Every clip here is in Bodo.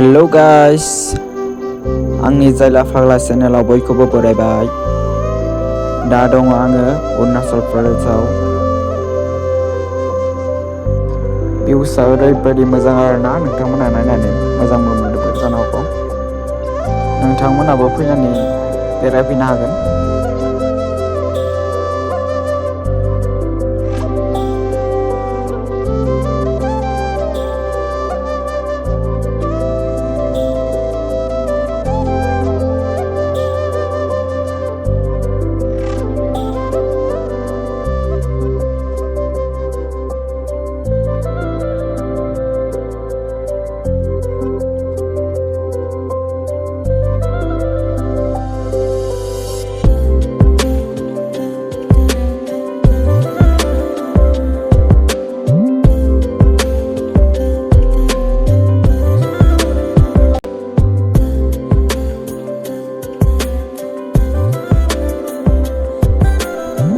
हेलो गाइस आंनि जायला फाग्ला चेनेलाव बयखौबो बरायबाय। दा दङ आङो अरुणाचल प्रदेशआव। भिउसआ ओरैबायदि मोजां आरोना, नोंथांमोना नायनानै मोजांबो मोनदों जानो हागौ। नोंथांमोनाबो फैनानै बेरायफैनो हागोन।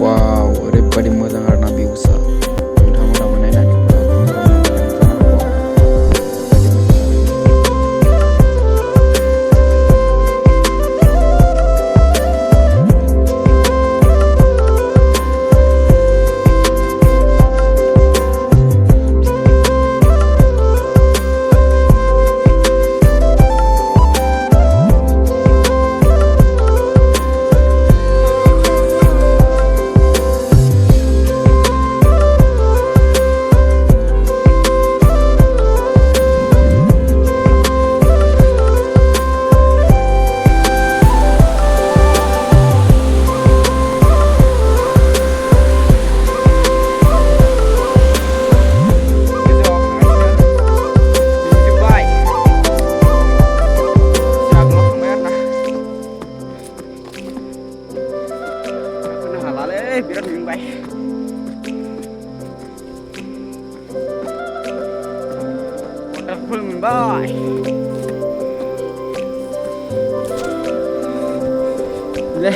वाव, ओरैबायदि मोजां आरोना भिउसआ। नोंथांमोनाबो नायनानै मोजां मोनदों जानो हागौ। बिराद मेंबाय। वाटारफल मोनबाय। ले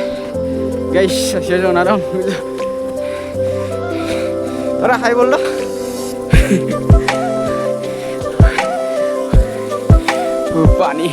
गाइस, सासेया जना दं। अरे हाय बोल दो। पानी